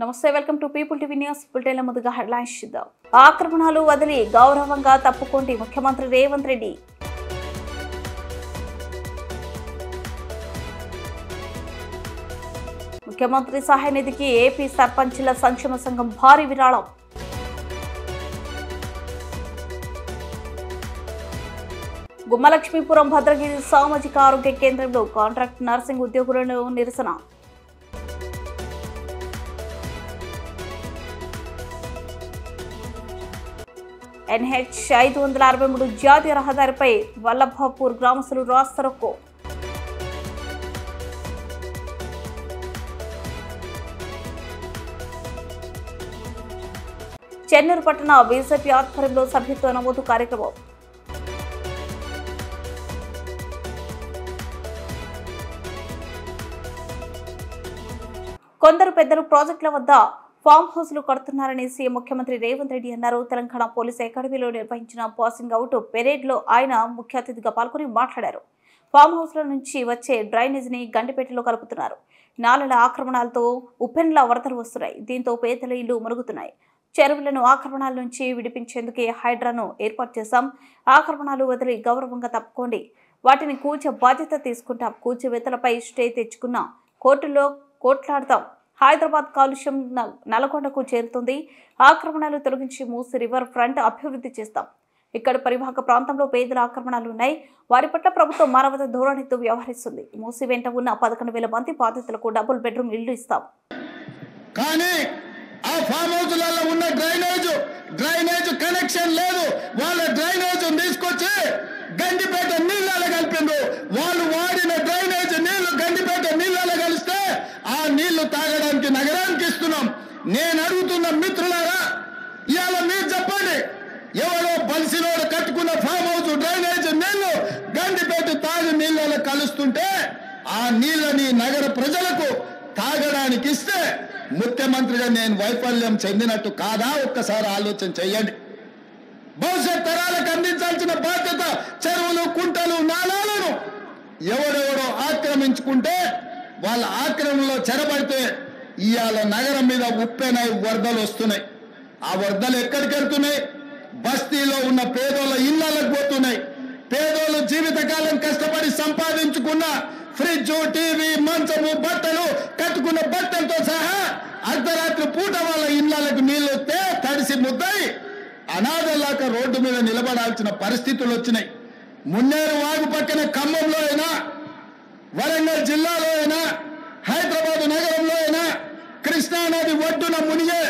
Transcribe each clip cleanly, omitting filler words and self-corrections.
నమస్తే, welcome to people TV news. బులెటిన్ల ముందుగా హెడ్లైన్స్ చూద్దాం. ఆక్రమణలు వదిలి గౌరవంగా తప్పుకోండి ముఖ్యమంత్రి రేవంత్ రెడ్డి. ముఖ్యమంత్రి సహాయ నిధికి ఏపీ సర్పంచుల సంక్షేమ సంఘం భారీ విరాళం. గుమ్మలక్ష్మీపురం భద్రగిరి సామాజిక ఆరోగ్య కేంద్రంలో కాంట్రాక్ట్ నర్సింగ్ ఉద్యోగులను నిరసన. NH 563 జాతీయ రహదారిపై వల్లభాపూర్ గ్రామస్తులు రాస్తారోకో. చెన్నూరు పట్టణ బీజేపీ ఆధ్వర్యంలో సభ్యత్వ నమోదు కార్యక్రమం. కొందరు పెద్దలు ప్రాజెక్టుల వద్ద ఫామ్ హౌస్లు కడుతున్నారని సీఎం ముఖ్యమంత్రి రేవంత్ రెడ్డి అన్నారు. తెలంగాణ పోలీస్ అకాడమీలో నిర్వహించిన పాసింగ్ అవుట్ పెరేడ్ లో ఆయన ముఖ్య అతిథిగా పాల్గొని మాట్లాడారు. ఫామ్ హౌస్ల నుంచి వచ్చే డ్రైనేజ్ ని గండిపేటలో కలుపుతున్నారు. నాలల ఆక్రమణలతో ఉప్పెన్ల వరదలు వస్తున్నాయి. దీంతో పేదల ఇళ్లు మురుగుతున్నాయి. చెరువులను ఆక్రమణాల నుంచి విడిపించేందుకే హైడ్రాను ఏర్పాటు చేశాం. ఆక్రమణాలు వదిలి గౌరవంగా తప్పుకోండి. వాటిని కూల్చే బాధ్యత తీసుకుంటాం. కూల్చివేతలపై స్టే తెచ్చుకున్న కోర్టులో కోట్లాడతాం. హైదరాబాద్ కాలుష్యం నల్గొండకు చేరుతుంది. ఆక్రమణలు తొలగించి మూసి రివర్ ఫ్రంట్ అభివృద్ధి చేస్తాం. ఇక్కడ పరివాహక ప్రాంతంలో పేదల ఆక్రమణలు ఉన్నాయి. వారి పట్ల ప్రభుత్వం మానవత ధోరణితో వ్యవహరిస్తుంది. మూసి వెంట ఉన్న 11,000 మంది బాధితులకు డబుల్ బెడ్రూమ్ ఇళ్లు ఇస్తాం. కానీ ఆ ఫామ్ హౌస్లలో ఉన్న డ్రైనేజ్ కనెక్షన్ లేదు. వాళ్ళ డ్రైనేజ్ తీసుకొచ్చి గండిపేట నీళ్ళలో కలిపిండ్రు. వాళ్ళు వాడిన డ్రైనేజ్ నీళ్లు గండిపేట నీళ్ళలో కలిస్తే ఆ నీళ్లు తాగడానికి నగరానికి ఇస్తున్నాం. నేను అడుగుతున్న మిత్రులారా, ఇవాళ మీరు చెప్పండి, ఎవరో బలిసినోడు కట్టుకున్న ఫామ్ హౌస్ డ్రైనేజ్ నీళ్లు గండిపేట తాగి నీళ్ళలో కలుస్తుంటే ఆ నీళ్ళని నగర ప్రజలకు తాగడానికి ఇస్తే ముఖ్యమంత్రిగా నేను వైఫల్యం చెందినట్టు కాదా? ఒక్కసారి ఆలోచన చెయ్యండి. భవిష్యత్ తరాలకు అందించాల్సిన బాధ్యత చెరువులు, కుంటలు, నాలాలను ఎవడెవడో ఆక్రమించుకుంటే వాళ్ళ ఆక్రమణలో చెరబడితే ఇవాళ నగరం మీద ఉప్పెనై వరదలు వస్తున్నాయి. ఆ వరదలు ఎక్కడికి వెళ్తున్నాయి? బస్తీలో ఉన్న పేదోళ్ళ ఇళ్లకు పోతున్నాయి. పేదోళ్ళు జీవితకాలం కష్టపడి సంపాదించుకున్న ఫ్రిడ్జ్, టీవీ, మంచము, బట్టలు, కట్టుకున్న బట్టలతో సహా అర్ధరాత్రి పూట వాళ్ళ ఇళ్లకు నీళ్లు వస్తే తడిసి ముద్దయి అనాథలాక రోడ్డు మీద నిలబడాల్సిన పరిస్థితులు వచ్చినాయి. మున్నేరు వాగు పక్కన ఖమ్మంలో అయినా, వరంగల్ జిల్లాలో అయినా, హైదరాబాద్ నగరంలో అయినా, కృష్ణానది ఒడ్డున మునిగే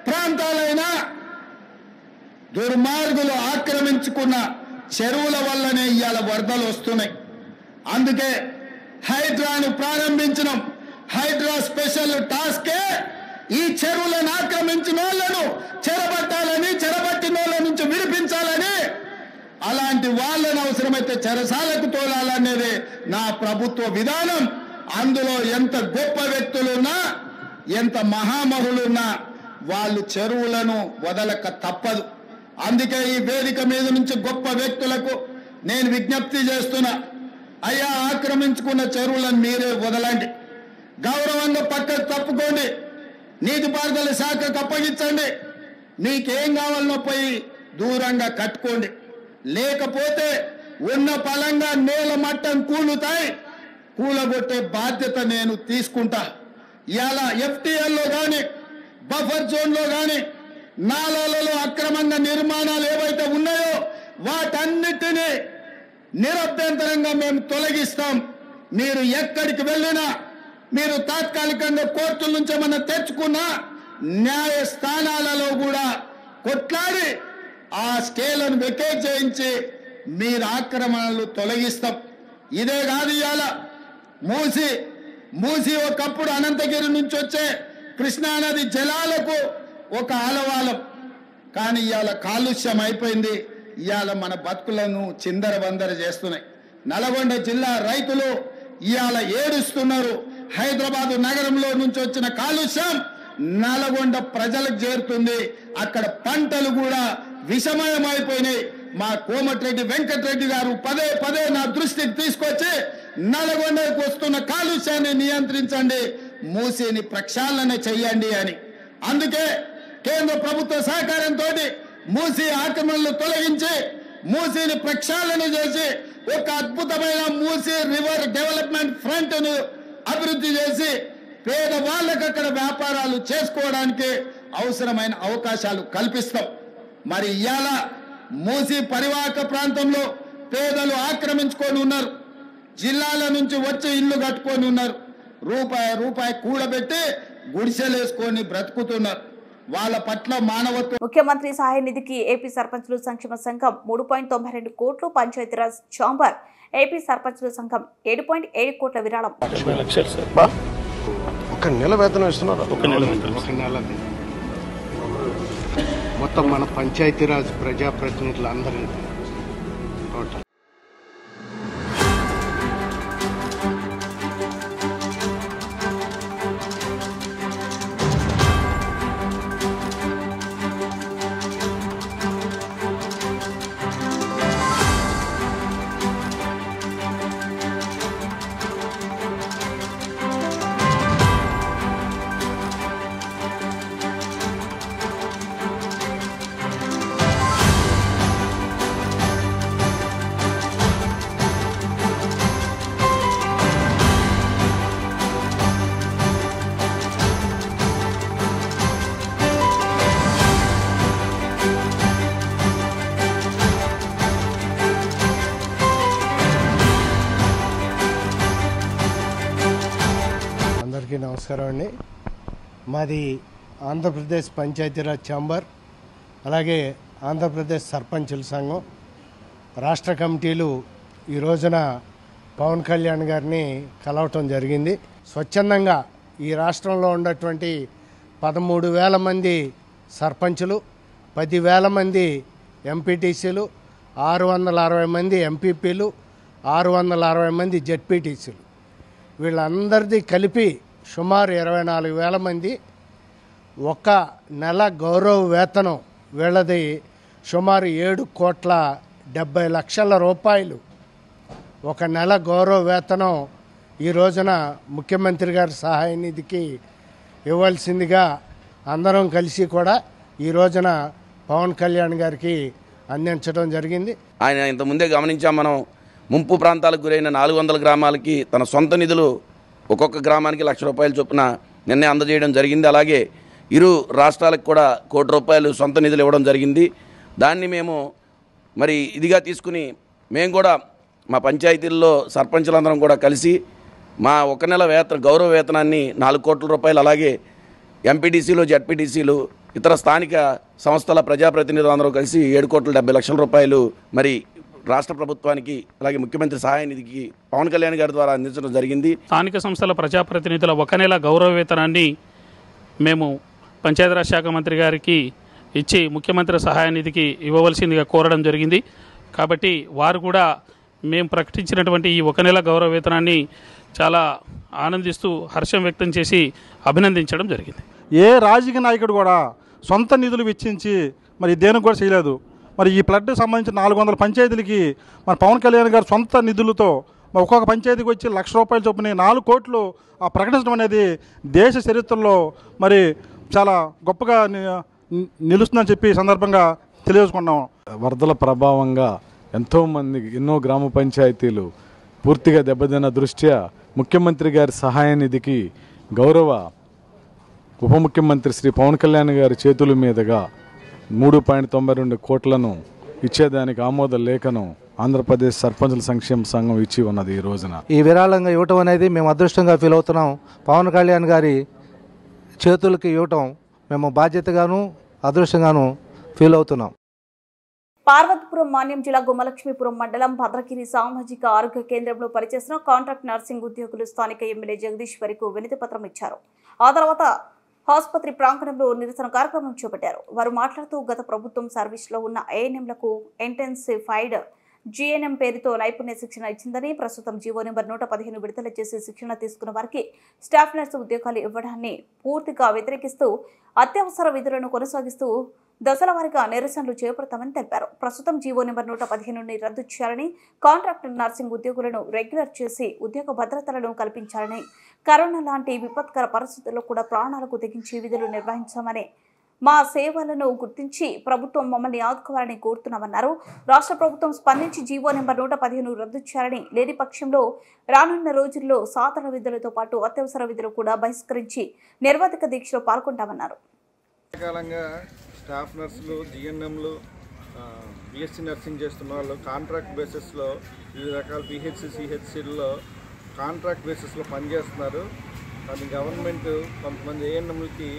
ప్రాంతాలైనా దుర్మార్గులు ఆక్రమించుకున్న చెరువుల వల్లనే ఇవాళ వరదలు వస్తున్నాయి. అందుకే హైడ్రాను ప్రారంభించడం. హైడ్రా స్పెషల్ టాస్కే ఈ చెరువులను ఆక్రమించిన వాళ్ళను చెరబట్టాలని, చెరబట్టిన వాళ్ళ నుంచి విడిపించాలని, అలాంటి వాళ్ళను అవసరమైతే చెరసాలకు తోలాలనేది నా ప్రభుత్వ విధానం. అందులో ఎంత గొప్ప వ్యక్తులున్నా, ఎంత మహామహులున్నా వాళ్ళు చెరువులను వదలక తప్పదు. అందుకే ఈ వేదిక మీద నుంచి గొప్ప వ్యక్తులకు నేను విజ్ఞప్తి చేస్తున్నా, అయ్యా, ఆక్రమించుకున్న చెరువులను మీరే వదలండి. గౌరవంగా పక్కకు తప్పుకోండి. నీటిపారుదల శాఖకు అప్పగించండి. మీకేం కావాలనో పోయి దూరంగా కట్టుకోండి. లేకపోతే ఉన్న పలంగా నేల మట్టం కూలుతాయి. కూలగొట్టే బాధ్యత నేను తీసుకుంటా. ఇవాళ FTL కానీ, బఫర్ జోన్లో కానీ, నాలాలలో అక్రమంగా నిర్మాణాలు ఏవైతే ఉన్నాయో వాటన్నిటినీ నిరభ్యంతరంగా మేము తొలగిస్తాం. మీరు ఎక్కడికి వెళ్ళినా, మీరు తాత్కాలికంగా కోర్టుల నుంచి ఏమన్నా తెచ్చుకున్నా న్యాయస్థానాలలో కూడా కొట్లాడి ఆ స్కేలను వెకేట్ చేయించి మీరు ఆక్రమణలు తొలగిస్తాం. ఇదే కాదు, ఇవాళ మూసి ఒకప్పుడు అనంతగిరి నుంచి వచ్చే కృష్ణానది జలాలకు ఒక ఆలవాలం. కానీ ఇవాళ కాలుష్యం అయిపోయింది. ఇవాళ మన బతుకులను చిందరవందర చేస్తున్నాయి. నల్గొండ జిల్లా రైతులు ఇవాళ ఏడుస్తున్నారు. హైదరాబాద్ నగరంలో నుంచి వచ్చిన కాలుష్యం నల్గొండ ప్రజలకు చేరుతుంది. అక్కడ పంటలు కూడా విషమయం అయిపోయినాయి. మా కోమటిరెడ్డి వెంకటరెడ్డి గారు పదే పదే నా దృష్టికి తీసుకొచ్చి నల్గొండకు వస్తున్న కాలుష్యాన్ని నియంత్రించండి, మూసిని ప్రక్షాళన చెయ్యండి అని. అందుకే కేంద్ర ప్రభుత్వ సహకారంతో మూసీ ఆక్రమణలు తొలగించి మూసీని ప్రక్షాళన చేసి ఒక అద్భుతమైన మూసీ రివర్ డెవలప్మెంట్ ఫ్రంట్ ను అభివృద్ధి చేసి పేదవాళ్ళకు అక్కడ వ్యాపారాలు చేసుకోవడానికి అవసరమైన అవకాశాలు కల్పిస్తాం. మరి ఇవాళ మూసీ పరివాహక ప్రాంతంలో పేదలు ఆక్రమించుకొని ఉన్నారు. జిల్లాల నుంచి వచ్చి ఇల్లు కట్టుకొని ఉన్నారు. రూపాయి కూడబెట్టి గుడిసెలేసుకొని బ్రతుకుతున్నారు. వాళ్ళ పట్ల మానవత్వం. ముఖ్యమంత్రి సహాయ నిధికి ఏపీ సర్పంచుల సంక్షేమ సంఘం 3.92 కోట్లు, పంచాయతీరాజ్ ఛాంబర్ ఏపీ సర్పంచుల సంఘం 7.7 కోట్ల విరాళం. ఒక నెల వేతనం ఇస్తున్నారు. ఒక నెల మొత్తం మన పంచాయతీరాజ్ ప్రజాప్రతినిధులందరినీ టోటల్. అందరికీ నమస్కారం అండి. మాది ఆంధ్రప్రదేశ్ పంచాయతీరాజ్ ఛాంబర్, అలాగే ఆంధ్రప్రదేశ్ సర్పంచుల సంఘం రాష్ట్ర కమిటీలు ఈ రోజున పవన్ కళ్యాణ్ గారిని కలవటం జరిగింది. స్వచ్ఛందంగా ఈ రాష్ట్రంలో ఉన్నటువంటి 13,000 మంది సర్పంచులు, 10,000 మంది ఎంపీటీసీలు, 660 మంది ఎంపీపీలు, 660 మంది జెడ్పీటీసీలు, వీళ్ళందరిది కలిపి సుమారు 24,000 మంది. ఒక నెల గౌరవ వేతనం వీళ్ళది సుమారు 7,70,00,000 రూపాయలు. ఒక నెల గౌరవ వేతనం ఈ రోజున ముఖ్యమంత్రి గారి సహాయ నిధికి ఇవ్వాల్సిందిగా అందరం కలిసి కూడా ఈ రోజున పవన్ కళ్యాణ్ గారికి అందించడం జరిగింది. ఆయన ఇంతకుముందే గమనించాం, మనం ముంపు ప్రాంతాలకు గురైన 400 గ్రామాలకి తన సొంత నిధులు ఒక్కొక్క గ్రామానికి ₹1,00,000 చొప్పున నిన్నే అందజేయడం జరిగింది. అలాగే ఇరు రాష్ట్రాలకు కూడా ₹1,00,00,000 సొంత నిధులు ఇవ్వడం జరిగింది. దాన్ని మేము మరి ఇదిగా తీసుకుని మేము కూడా మా పంచాయతీల్లో సర్పంచులందరం కూడా కలిసి మా ఒక నెల గౌరవ వేతనాన్ని ₹4 కోట్ల, అలాగే ఎంపీటీసీలు, జెడ్పీటీసీలు, ఇతర స్థానిక సంస్థల ప్రజాప్రతినిధులు అందరూ కలిసి ₹7,70,00,000 మరి రాష్ట్ర ప్రభుత్వానికి అలాగే ముఖ్యమంత్రి సహాయ నిధికి పవన్ కళ్యాణ్ గారి ద్వారా అందించడం జరిగింది. స్థానిక సంస్థల ప్రజాప్రతినిధుల ఒక నెల గౌరవ వేతనాన్ని మేము పంచాయతీరాజ్ శాఖ మంత్రి గారికి ఇచ్చి ముఖ్యమంత్రి సహాయ నిధికి ఇవ్వవలసిందిగా కోరడం జరిగింది. కాబట్టి వారు కూడా మేము ప్రకటించినటువంటి ఈ ఒక నెల గౌరవ వేతనాన్ని చాలా ఆనందిస్తూ హర్షం వ్యక్తం చేసి అభినందించడం జరిగింది. ఏ రాజకీయ నాయకుడు కూడా సొంత నిధులు వెచ్చించి మరి దేనికి కూడా చేయలేదు. మరి ఈ ఫ్లడ్ సంబంధించిన 400 పంచాయతీలకి మన పవన్ కళ్యాణ్ గారు సొంత నిధులతో ఒక్కొక్క పంచాయతీకి వచ్చి ₹1,00,000 చొప్పున 4 కోట్లు ప్రకటించడం అనేది దేశ చరిత్రలో మరి చాలా గొప్పగా నిలుస్తుందని చెప్పి సందర్భంగా తెలియజేసుకున్నాం. వరదల ప్రభావంగా ఎంతోమంది ఎన్నో గ్రామ పంచాయతీలు పూర్తిగా దెబ్బతిన్న దృష్ట్యా ముఖ్యమంత్రి గారి సహాయ నిధికి గౌరవ ఉప ముఖ్యమంత్రి శ్రీ పవన్ కళ్యాణ్ గారి చేతుల మీదుగా 3.92 కోట్లను ఇచ్చేదానికి ఆమోద లేఖను ఆంధ్రప్రదేశ్ సర్పంచుల సంక్షేమ సంఘం ఇచ్చి ఉన్నది. ఈ రోజున ఈ విరాళంగా ఇవ్వటం అనేది మేము అదృష్టంగా ఫీల్ అవుతున్నాం. పవన్ కళ్యాణ్ గారి చేతులకి ఇవ్వటం మేము బాధ్యతగాను అదృష్టంగాను ఫీల్ అవుతున్నాం. పార్వతీపురం మాన్యం జిల్లా గుమ్మలక్ష్మీపురం మండలం భద్రగిరి సామాజిక ఆరోగ్య కేంద్రంలో పనిచేసిన కాంట్రాక్ట్ నర్సింగ్ ఉద్యోగులు స్థానిక ఎమ్మెల్యే జగదీశ్వరికి వినతి పత్రం ఇచ్చారు. ఆ తర్వాత ఆసుపత్రి ప్రాంగణంలో నిరసన కార్యక్రమం చేపట్టారు. వారు మాట్లాడుతూ గత ప్రభుత్వం సర్వీస్లో ఉన్న ఏఎన్ఎంలకు ఇంటెన్సిఫైడ్ జీఎన్ఎం పేరుతో నైపుణ్య శిక్షణ ఇచ్చిందని, ప్రస్తుతం జీవో నెంబర్ 115 విడుదల చేసి శిక్షణ తీసుకున్న వారికి స్టాఫ్ నర్సు ఉద్యోగాలు ఇవ్వడాన్ని పూర్తిగా వ్యతిరేకిస్తూ అత్యవసర విధులను కొనసాగిస్తూ దశల వారీగా నిరసనలు చేపడతామని తెలిపారు. ప్రస్తుతం జీవో నెంబర్ 115ని రద్దు చేయాలని, కాంట్రాక్ట్ నర్సింగ్ ఉద్యోగులను రెగ్యులర్ చేసి ఉద్యోగ భద్రతలను కల్పించాలని, కరోనా లాంటి విపత్కర పరిస్థితుల్లో కూడా ప్రాణాలకు తెగించి విధులు నిర్వహించామని, మా సేవలను గుర్తించి ప్రభుత్వం మమ్మల్ని ఆదుకోవాలని కోరుతున్నామన్నారు. రాష్ట్ర ప్రభుత్వం స్పందించి జీవో నెంబర్ 115 రద్దు చేయాలని, లేని పక్షంలో రానున్న రోజుల్లో సాధారణ విధులతో పాటు అత్యవసర విధులు కూడా బహిష్కరించి నిరవధిక దీక్షలో పాల్గొంటామన్నారు. స్టాఫ్ నర్సులు, జిఎన్ఎంలు, బిఎస్సీ నర్సింగ్ చేస్తున్న వాళ్ళు కాంట్రాక్ట్ బేసిస్లో వివిధ రకాల పిహెచ్సి, సిహెచ్సిల్లో కాంట్రాక్ట్ బేసిస్లో పనిచేస్తున్నారు. కానీ గవర్నమెంట్ కొంతమంది ఏఎన్ఎంలకి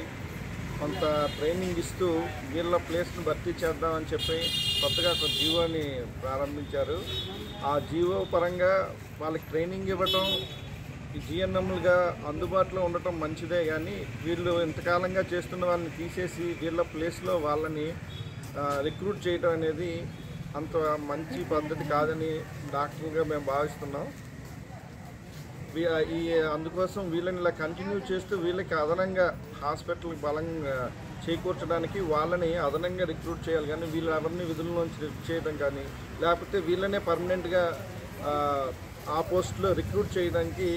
కొంత ట్రైనింగ్ ఇస్తూ వీళ్ళ ప్లేస్ను భర్తీ చేద్దామని చెప్పి కొత్తగా ఒక జీవోని ప్రారంభించారు. ఆ జీవో పరంగా వాళ్ళకి ట్రైనింగ్ ఇవ్వటం, ఈ జిఎన్ఎంలుగా అందుబాటులో ఉండటం మంచిదే. కానీ వీళ్ళు ఇంతకాలంగా చేస్తున్న వాళ్ళని తీసేసి వీళ్ళ ప్లేస్లో వాళ్ళని రిక్రూట్ చేయడం అనేది అంత మంచి పద్ధతి కాదని డాక్టర్గా మేము భావిస్తున్నాం. అందుకోసం వీళ్ళని ఇలా కంటిన్యూ చేస్తూ వీళ్ళకి అదనంగా హాస్పిటల్కి బలంగా చేకూర్చడానికి వాళ్ళని అదనంగా రిక్రూట్ చేయాలి. కానీ వీళ్ళు ఎవరిని విధుల్లోంచి రిక్రూట్ చేయడం కానీ, లేకపోతే వీళ్ళనే పర్మనెంట్గా ఆ పోస్టులో రిక్రూట్ చేయడానికి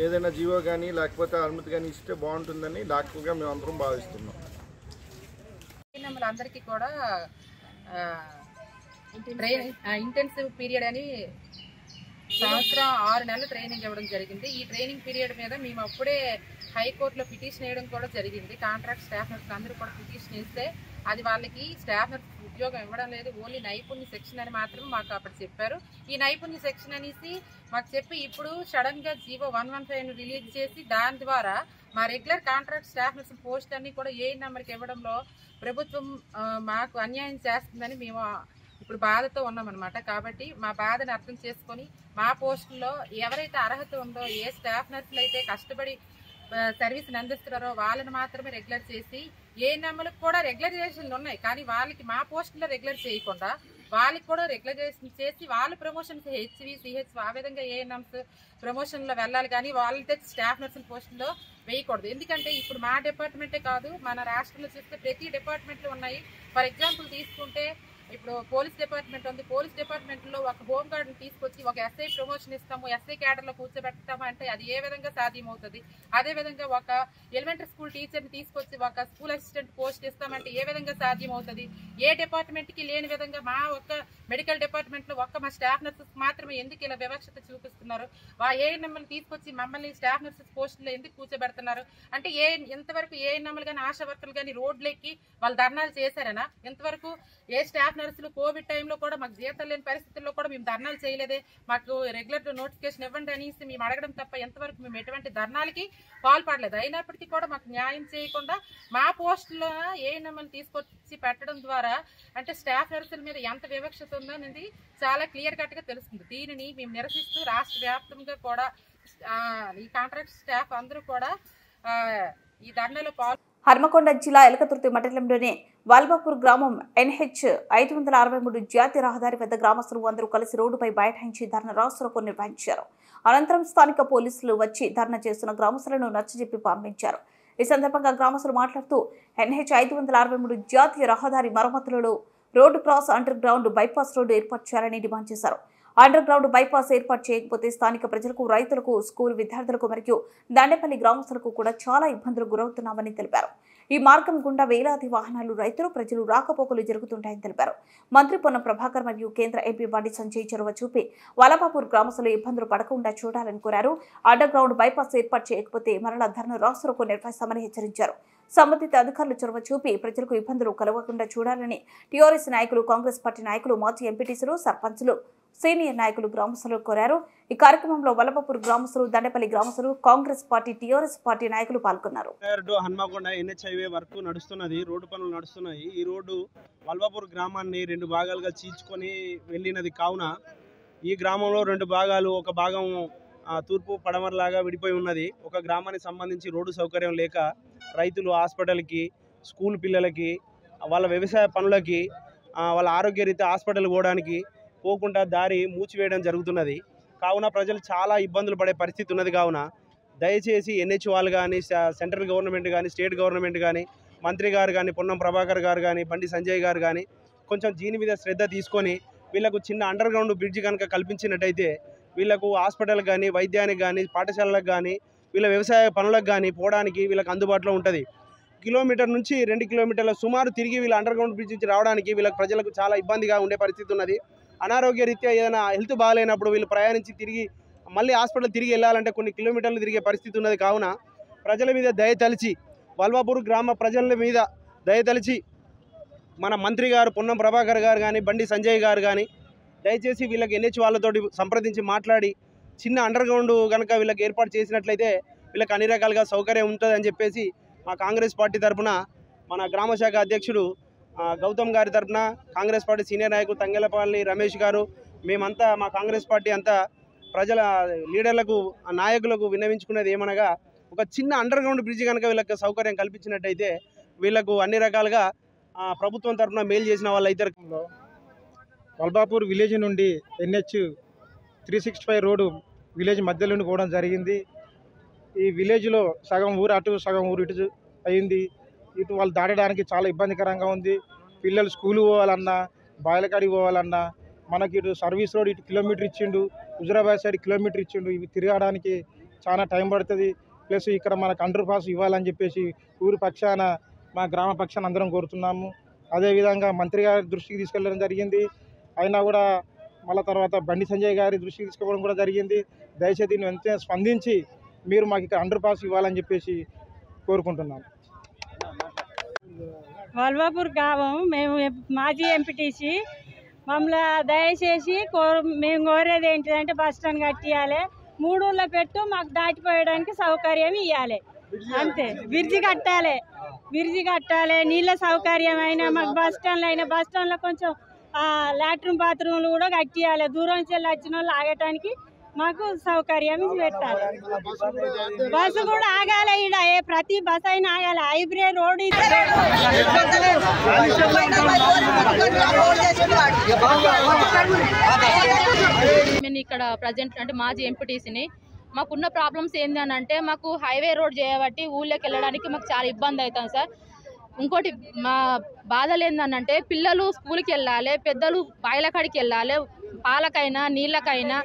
ఏదైనా జీవో కానీ లేకపోతే అనుమతి కానీ ఇస్తే బాగుంటుందని డాక్టర్గా మేము అందరం భావిస్తున్నాం. అందరికీ కూడా ఇంటెన్సివ్ పీరియడ్ అని సంవత్సరం 6 నెలలు ట్రైనింగ్ ఇవ్వడం జరిగింది. ఈ ట్రైనింగ్ పీరియడ్ మీద మేము అప్పుడే హైకోర్టులో పిటిషన్ వేయడం కూడా జరిగింది. కాంట్రాక్ట్ స్టాఫ్ నర్సులు అందరూ కూడా పిటిషన్ వేస్తే అది వాళ్ళకి స్టాఫ్ నర్స్ ఉద్యోగం ఇవ్వడం లేదు, ఓన్లీ నైపుణ్య సెక్షన్ అని మాత్రం మాకు అప్పుడు చెప్పారు. ఈ నైపుణ్య సెక్షన్ అనేసి మాకు చెప్పి ఇప్పుడు సడన్గా జీవో 115 రిలీజ్ చేసి దాని ద్వారా మా regular contract staff nurse post అన్ని కూడా ఏ నెంబర్కి ఇవ్వడంలో ప్రభుత్వం మాకు అన్యాయం చేస్తుందని మేము ఇప్పుడు బాధతో ఉన్నామన్నమాట. కాబట్టి మా బాధను అర్థం చేసుకొని మా పోస్టుల్లో ఎవరైతే అర్హత ఉందో, ఏ స్టాఫ్ నర్సులు అయితే కష్టపడి సర్వీస్ని అందిస్తున్నారో వాళ్ళని మాత్రమే రెగ్యులర్ చేసి, ఏ నెంబర్లకు కూడా రెగ్యులరైజేషన్లు ఉన్నాయి కానీ వాళ్ళకి మా పోస్టులో రెగ్యులర్ చేయకుండా వాళ్ళకి కూడా రెగ్యులరైజేషన్ చేసి వాళ్ళు ప్రమోషన్స్ హెచ్వి, సిహెచ్ ఆ విధంగా ఏఎన్ఎంస్ ప్రమోషన్లో వెళ్ళాలి కానీ వాళ్ళైతే స్టాఫ్ నర్సుల పోస్టులో వేయకూడదు. ఎందుకంటే ఇప్పుడు మా డిపార్ట్మెంటే కాదు, మన రాష్ట్రంలో చూస్తే ప్రతి డిపార్ట్మెంట్లో ఉన్నాయి. ఫర్ ఎగ్జాంపుల్ తీసుకుంటే ఇప్పుడు పోలీస్ డిపార్ట్మెంట్ ఉంది. పోలీస్ డిపార్ట్మెంట్లో ఒక హోమ్ గార్డ్ని తీసుకొచ్చి ఒక ఎస్ఐ ప్రమోషన్ ఇస్తాము, ఎస్ఐ క్యాడర్లో కూర్చోబెడతాము అంటే అది ఏ విధంగా సాధ్యమవుతుంది? అదేవిధంగా ఒక ఎలిమెంటరీ స్కూల్ టీచర్ని తీసుకొచ్చి ఒక స్కూల్ అసిస్టెంట్ పోస్ట్ ఇస్తామంటే ఏ విధంగా సాధ్యమవుతుంది? ఏ డిపార్ట్మెంట్కి లేని విధంగా మా ఒక్క మెడికల్ డిపార్ట్మెంట్లో మా స్టాఫ్ నర్సెస్ మాత్రమే ఎందుకు ఇలా వివక్షత చూపిస్తున్నారు? ఏఎన్ఎంలు తీసుకొచ్చి మమ్మల్ని స్టాఫ్ నర్సెస్ పోస్టులో ఎందుకు కూర్చోబెడుతున్నారు? అంటే ఇంతవరకు ఏఎన్ఎంలు కానీ ఆశా వర్కర్లు కానీ రోడ్లెక్కి వాళ్ళు ధర్నాలు చేశారనా? ఇంతవరకు ఏ స్టాఫ్ నర్సులు కోవిడ్ టైంలో కూడా మాకు జీతాలు లేని పరిస్థితుల్లో కూడా మేము ధర్నాలు చేయలేదే. మాకు రెగ్యులర్ నోటిఫికేషన్ ఇవ్వండి అనేసి మేము అడగడం తప్ప ఎంతవరకు మేము ఎటువంటి ధర్నాలకి పాల్పడలేదు. అయినప్పటికీ కూడా మాకు న్యాయం చేయకుండా మా పోస్టులో ఏఎన్ఎంలు తీసుకొచ్చి పెట్టడం ద్వారా అంటే స్టాఫ్ నర్సుల మీద ఎంత వివక్షత ఉందో అనేది చాలా క్లియర్ కట్గా తెలుస్తుంది. దీనిని మేము నిరసిస్తూ రాష్ట్ర వ్యాప్తంగా కూడా ఈ కాంట్రాక్ట్ స్టాఫ్ అందరూ కూడా ఈ ధర్నాలో హన్మకొండ జిల్లా ఎలకతుర్తి మండలంలోని వాల్బాపూర్ గ్రామం NH 563 జాతీయ రహదారి వద్ద గ్రామస్తులు అందరూ కలిసి రోడ్డుపై బైఠాయించి ధర్నా రాస్తారోకో నిర్వహించారు. అనంతరం స్థానిక పోలీసులు వచ్చి ధర్నా చేస్తున్న గ్రామస్తులను నచ్చజెప్పి పంపించారు. ఈ సందర్భంగా గ్రామస్తులు మాట్లాడుతూ NH 563 జాతీయ రహదారి మరమ్మతులలో road cross underground bypass road ఏర్పాటు చేయాలని డిమాండ్ చేశారు. అండర్ గ్రౌండ్ బైపాస్ ఏర్పాటు చేయకపోతే స్థానిక ప్రజలకు, రైతులకు, స్కూల్ విద్యార్థులకు మరియు దండేపల్లి గ్రామస్తులకు కూడా చాలా ఇబ్బందులు గురవుతున్నామని తెలిపారు. ఈ మార్గం గుండా వేలాది వాహనాలు, రైతులు, ప్రజలు రాకపోకలు జరుగుతుంటాయని తెలిపారు. మంత్రి పొన్నం ప్రభాకర్ మరియు కేంద్ర ఎంపీ బండి సంజయ్ చొరవ చూపి వాలబాపూర్ గ్రామస్తులు ఇబ్బందులు పడకుండా చూడాలని కోరారు. అండర్ గ్రౌండ్ బైపాస్ ఏర్పాటు చేయకపోతే మరలా ధర్నా రాస్తారోకో నిర్వహిస్తామని హెచ్చరించారు. సంబంధిత అధికారులు చొరవ చూపి ప్రజలకు ఇబ్బందులు కలగకుండా చూడాలని టీఆర్ఎస్ నాయకులు, కాంగ్రెస్ పార్టీ నాయకులు, మాజీ ఎంపీటీసీలు, సర్పంచులు, సీనియర్ నాయకులు గ్రామస్తులు కోరారు. ఈ కార్యక్రమంలో వలపపూర్ గ్రామస్తులు, దండపల్లి గ్రామస్తులు, కాంగ్రెస్ పార్టీ, టీఆర్ఎస్ పార్టీ నాయకులు పాల్గొన్నారు. హన్మకొండ NH హైవే వర్క్ నడుస్తున్నది, రోడ్డు పనులు నడుస్తున్నాయి. ఈ రోడ్డు వల్బాపూర్ గ్రామాన్ని 2 భాగాలుగా చీల్చుకొని వెళ్ళినది కావున ఈ గ్రామంలో 2 భాగాలు, ఒక భాగం తూర్పు పడమరలాగా విడిపోయి ఉన్నది. ఒక గ్రామానికి సంబంధించి రోడ్డు సౌకర్యం లేక రైతులు హాస్పిటల్కి, స్కూల్ పిల్లలకి, వాళ్ళ వ్యవసాయ పనులకి, వాళ్ళ ఆరోగ్యరీత్యా హాస్పిటల్ పోవడానికి పోకుండా దారి మూసివేయడం జరుగుతున్నది. కావున ప్రజలు చాలా ఇబ్బందులు పడే పరిస్థితి ఉన్నది. కావున దయచేసి NH వాళ్ళు కానీ, సెంట్రల్ గవర్నమెంట్ కానీ, స్టేట్ గవర్నమెంట్ కానీ మంత్రి గారు కానీ, పొన్నం ప్రభాకర్ గారు కానీ, బండి సంజయ్ గారు కానీ కొంచెం దీని మీద శ్రద్ధ తీసుకొని వీళ్ళకు చిన్న అండర్ గ్రౌండ్ బ్రిడ్జ్ కనుక కల్పించినట్టయితే వీళ్ళకు హాస్పిటల్ కానీ, వైద్యానికి కానీ, పాఠశాలలకు కానీ, వీళ్ళ వ్యవసాయ పనులకు కానీ పోవడానికి వీళ్ళకి అందుబాటులో ఉంటుంది. కిలోమీటర్ నుంచి 2 కిలోమీటర్ల సుమారు తిరిగి వీళ్ళ అండర్ గ్రౌండ్ బ్రిడ్జ్ నుంచి రావడానికి వీళ్ళకి ప్రజలకు చాలా ఇబ్బందిగా ఉండే పరిస్థితి ఉన్నది. అనారోగ్య రీత్యా ఏదైనా హెల్త్ బాగాలేనప్పుడు వీళ్ళు ప్రయాణించి తిరిగి మళ్ళీ హాస్పిటల్ తిరిగి వెళ్ళాలంటే కొన్ని కిలోమీటర్లు తిరిగే పరిస్థితి ఉన్నది. కావున ప్రజల మీద దయతలిచి, వల్వాపూర్ గ్రామ ప్రజల మీద దయతలిచి మన మంత్రి గారు పొన్నం ప్రభాకర్ గారు కానీ, బండి సంజయ్ గారు కానీ దయచేసి వీళ్ళకి NH వాళ్ళతోటి సంప్రదించి మాట్లాడి చిన్న అండర్ గ్రౌండ్ కనుక వీళ్ళకి ఏర్పాటు చేసినట్లయితే వీళ్ళకి అన్ని రకాలుగా సౌకర్యం ఉంటుంది అని చెప్పేసి మా కాంగ్రెస్ పార్టీ తరఫున మన గ్రామ శాఖ అధ్యక్షుడు గౌతమ్ గారి తరఫున, కాంగ్రెస్ పార్టీ సీనియర్ నాయకులు తంగెలపల్లి రమేష్ గారు, మేమంతా మా కాంగ్రెస్ పార్టీ అంతా ప్రజల లీడర్లకు, నాయకులకు విన్నవించుకునేది ఏమనగా ఒక చిన్న అండర్ గ్రౌండ్ బ్రిడ్జ్ కనుక వీళ్ళకి సౌకర్యం కల్పించినట్టయితే వీళ్ళకు అన్ని రకాలుగా ప్రభుత్వం తరఫున మేలు చేసిన వాళ్ళు అయితే. వల్బాపూర్ విలేజ్ నుండి NH 365 రోడ్డు విలేజ్ మధ్యలో నుండి పోవడం జరిగింది. ఈ విలేజ్లో సగం ఊరు అటు, సగం ఊరు ఇటు అయింది. ఇటు వాళ్ళు దాటడానికి చాలా ఇబ్బందికరంగా ఉంది. పిల్లలు స్కూల్ పోవాలన్నా, బాయలకాడికి పోవాలన్నా మనకి ఇటు సర్వీస్ రోడ్ ఇటు కిలోమీటర్ ఇచ్చిండు, హుజురాబాద్ సైడ్ కిలోమీటర్ ఇచ్చిండు. ఇవి తిరగడానికి చాలా టైం పడుతుంది. ప్లస్ ఇక్కడ మనకు అండర్ పాస్ ఇవ్వాలని చెప్పేసి ఊరు పక్షాన, మా గ్రామ పక్షాన అందరం కోరుతున్నాము. అదేవిధంగా మంత్రి గారి దృష్టికి తీసుకెళ్ళడం జరిగింది. అయినా కూడా మళ్ళీ తర్వాత బండి సంజయ్ గారి దృష్టికి తీసుకోవడం కూడా జరిగింది. దయచేసి దీన్ని వెంటనే స్పందించి మీరు మాకు ఇక్కడ అండర్ పాస్ ఇవ్వాలని చెప్పేసి కోరుకుంటున్నాము. వల్వాపూర్ గ్రామం, మేము మాజీ ఎంపీటీసీ, మమ్మల్ని దయచేసి మేము కోరేది ఏంటిదంటే బస్ స్టాండ్ కట్టియాలి, 3 ఊళ్ళ పెట్టు మాకు దాటిపోయడానికి సౌకర్యం ఇవ్వాలి, అంతే. బ్రిడ్జి కట్టాలి, నీళ్ళ సౌకర్యం అయినా మాకు బస్ స్టాండ్లో అయినా, బస్ స్టాండ్లో కొంచెం లాట్రిన్ బాత్రూమ్లు కూడా కట్టియాలి. దూరం నుంచి వచ్చిన వాళ్ళు ఆగటానికి మాకు సౌకర్యం పెట్టాలి. బస్సు కూడా ఆగాలి, ఈడ ప్రతి బస్ అయినా ఆగాలి. హైబ్రిడ్ రోడ్ నేను ఇక్కడ ప్రజెంట్ అంటే మాజీ ఎంపీటీసీని. మాకున్న ప్రాబ్లమ్స్ ఏంటి అని అంటే మాకు హైవే రోడ్ చేయబట్టి ఊళ్ళోకి వెళ్ళడానికి మాకు చాలా ఇబ్బంది అవుతుంది సార్. ఇంకోటి మా బాధలు ఏంటంటే పిల్లలు స్కూల్కి వెళ్ళాలి, పెద్దలు బాయిలకాడికి వెళ్ళాలి, పాలకైనా నీళ్ళకైనా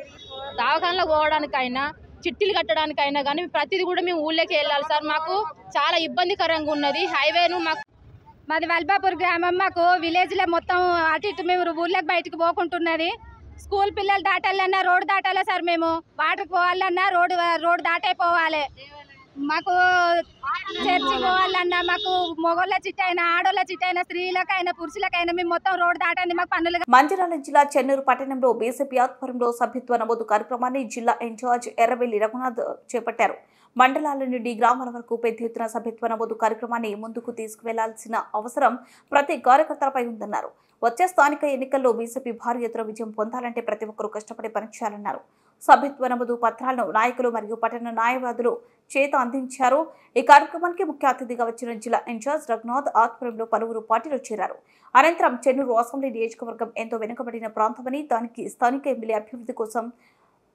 దవాఖానలో పోవడానికైనా చిట్టీలు కట్టడానికైనా కానీ ప్రతిదీ కూడా మేము ఊళ్ళోకి వెళ్ళాలి సార్. మాకు చాలా ఇబ్బందికరంగా ఉన్నది హైవేను. మాది వల్బాపూర్ గ్రామం. మాకు విలేజ్లో మొత్తం అటు ఇటు మేము ఊళ్ళకి బయటకు పోకుంటున్నది. స్కూల్ పిల్లలు దాటాలన్నా రోడ్డు దాటాలి సార్. మేము వాటర్కి పోవాలన్నా రోడ్డు దాటైపోవాలి. మాకు చర్చి పోవాలన్నా, మాకు మొగోళ్ళ చిట్టైనా, ఆడోళ్ళ చిట్టైనా, స్త్రీలకైనా, పురుషులకైనా మేము మొత్తం రోడ్డు దాటండి మాకు పన్నులు. మంచిర్యాల జిల్లా చెన్నూరు పట్టణంలో బీజేపీ ఆధ్వర్యంలో సభ్యత్వ నమోదు కార్యక్రమాన్ని జిల్లా ఇన్ఛార్జ్ ఎర్రబెల్లి రఘునాథ్ చేపట్టారు. మండలాల నుండి గ్రామాల వరకు పెద్ద ఎత్తున సభ్యత్వ నమోదు కార్యక్రమాన్ని ముందుకు తీసుకువెళ్లాల్సిన అవసరం ప్రతి కార్యకర్తలపై ఉందన్నారు. వచ్చే స్థానిక ఎన్నికల్లో బీజేపీ భారీ ఎత్తున విజయం పొందాలంటే ప్రతి ఒక్కరూ కష్టపడి పనిచేయాలన్నారు. సభ్యత్వ నమోదు పత్రాలను నాయకులు మరియు పట్టణ న్యాయవాదులు చేత అందించారు. ఈ కార్యక్రమానికి ముఖ్య అతిథిగా వచ్చిన జిల్లా ఇన్ఛార్జ్ రఘునాథ్ ఆధ్వర్యంలో పలువురు పార్టీలు చేరారు. అనంతరం చెన్నూరు అసెంబ్లీ నియోజకవర్గం ఎంతో వెనుకబడిన ప్రాంతమని, దానికి స్థానిక ఎమ్మెల్యే అభివృద్ధి కోసం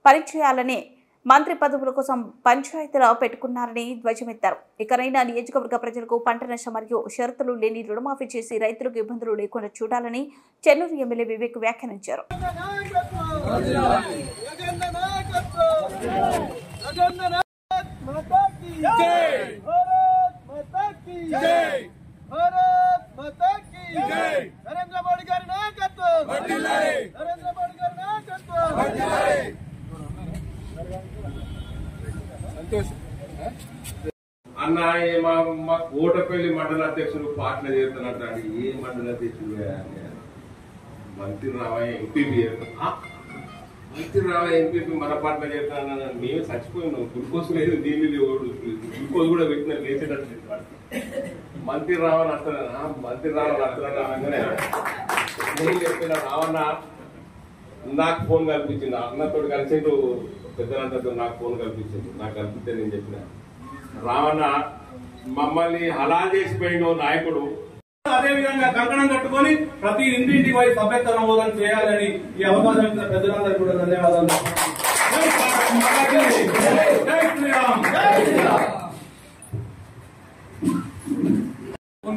పనిచేయాలని, మంత్రి పదవుల కోసం పంచాయతీలు పెట్టుకున్నారని ధ్వజమెత్తారు. ఇకనైనా నియోజకవర్గ ప్రజలకు పంట నష్టం మరియు షరతులు లేని రుణమాఫీ చేసి రైతులకు ఇబ్బందులు లేకుండా చూడాలని చెన్నూరు ఎమ్మెల్యే వివేక్ వ్యాఖ్యానించారు. అన్న మా కోటపల్లి మండల అధ్యక్షుడు పాటలు చేస్తున్నట్టు ఏ మండల అధ్యక్షుడు మంత్రి రావయ్య ఎంపీపీ మంత్రి రావయ్య ఎంపీపీ మన పాటలు చేస్తాను. మేము చచ్చిపోయినాం, గ్లూకోజ్ లేదు, నీళ్ళు లేవు, గ్లూకోజ్ కూడా పెట్టిన లేచేటట్టు మంత్రి రావని వస్తున్నా, మంత్రి రావని వస్తున్నానే నేను చెప్పిన రావన్న నాకు ఫోన్ కల్పించింది, అన్నతో కలిసిండు, పెద్దలందరితో నాకు ఫోన్ కల్పించింది. నాకు కల్పిస్తే నేను చెప్పిన రావణ మమ్మల్ని హలా చేసిపోయిన నాయకుడు. అదే విధంగా కంకణం కట్టుకొని ప్రతి ఇంటింటికి పోయి సభ్యత్వ నమోదం చేయాలని ఈ అవకాశం ఇచ్చిన పెద్దలందరికీ కూడా ధన్యవాదాలు.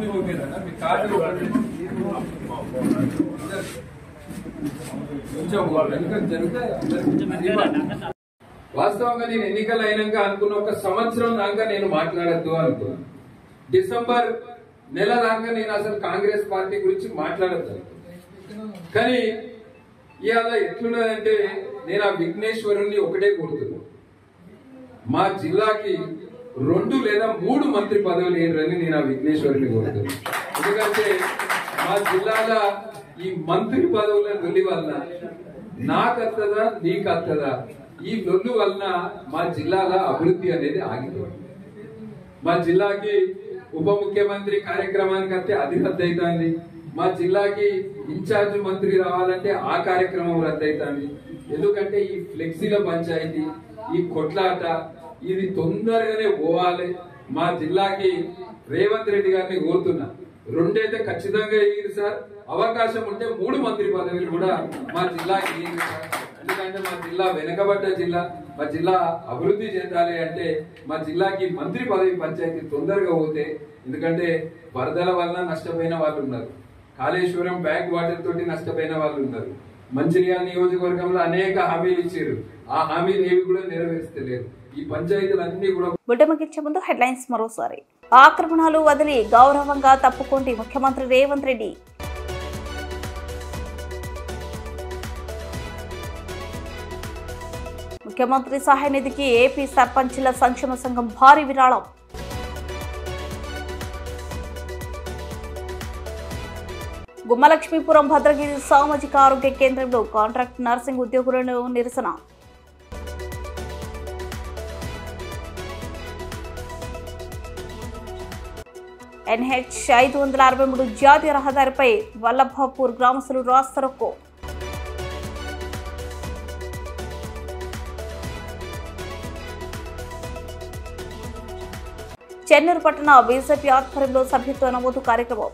ముందు పంపినా మీ కార్డు వాస్తవంగా నేను ఎన్నికలు అయినాక అనుకున్న ఒక సంవత్సరం దాకా నేను మాట్లాడద్దు అనుకున్నాను. డిసెంబర్ నెల దాకా నేను అసలు కాంగ్రెస్ పార్టీ గురించి మాట్లాడద్దు. కానీ ఇవాళ ఎట్లున్నదంటే నేను ఆ విఘ్నేశ్వరుణ్ణి ఒకటే కోరుతున్నాను, మా జిల్లాకి 2 లేదా 3 మంత్రి పదవులు ఏంటని నేను ఆ విఘ్నేశ్వరుని కోరుతున్నాను. ఎందుకంటే మా జిల్లాలో ఈ మంత్రి పదవుల లొల్లి వలన నాకత్తదా నీకత్తదా ఈ లొల్లు వలన మా జిల్లాలో అభివృద్ధి అనేది ఆగిపోయింది. మా జిల్లాకి ఉప ముఖ్యమంత్రి కార్యక్రమానికి వస్తే అది రద్దు అవుతుంది. మా జిల్లాకి ఇన్ఛార్జ్ మంత్రి రావాలంటే ఆ కార్యక్రమం రద్దు అవుతుంది. ఎందుకంటే ఈ ఫ్లెక్సీల పంచాయతీ, ఈ కొట్లాట ఇది తొందరగానే పోవాలి. మా జిల్లాకి రేవంత్ రెడ్డి గారిని కోరుతున్నా, 2 అయితే ఖచ్చితంగా ఇయ్యండి సార్, అవకాశం ఉంటే 3 మంత్రి పదవులు కూడా మా జిల్లాకి ఇయ్యండి సార్. ఎందుకంటే మా జిల్లా వెనకబడ్డ జిల్లా, మా జిల్లా అభివృద్ధి చెందాలి అంటే మా జిల్లాకి మంత్రి పదవి పంచాయతీ తొందరగా పోతే, ఎందుకంటే వరదల వలన నష్టపోయిన వాళ్ళు ఉన్నారు, కాళేశ్వరం బ్యాక్ వాటర్ తోటి నష్టపోయిన వాళ్ళు ఉన్నారు, మంచిర్యాల నియోజకవర్గంలో అనేక హామీలు ఇచ్చారు, ఆ హామీలు ఏవి కూడా నెరవేర్చలేరు. ఈ పంచాయతీలన్నీ కూడా. బుడ్డమకిచ్చే ముందు హెడ్లైన్స్ మరోసారి. ఆక్రమణలు వదిలి గౌరవంగా తప్పుకోండి ముఖ్యమంత్రి రేవంత్ రెడ్డి. ముఖ్యమంత్రి సహాయ నిధికి ఏపీ సర్పంచుల సంక్షేమ సంఘం భారీ విరాళం. గుమ్మలక్ష్మీపురం భద్రగిరి సామాజిక ఆరోగ్య కేంద్రంలో కాంట్రాక్ట్ నర్సింగ్ ఉద్యోగులను నిరసన. NH 563 జాతీయ రహదారిపై వల్లభాపూర్ గ్రామస్తులు రాస్తారోకో. చెన్నూరు పట్టణ బీజేపీ ఆధ్వర్యంలో సభ్యత్వ నమోదు కార్యక్రమం.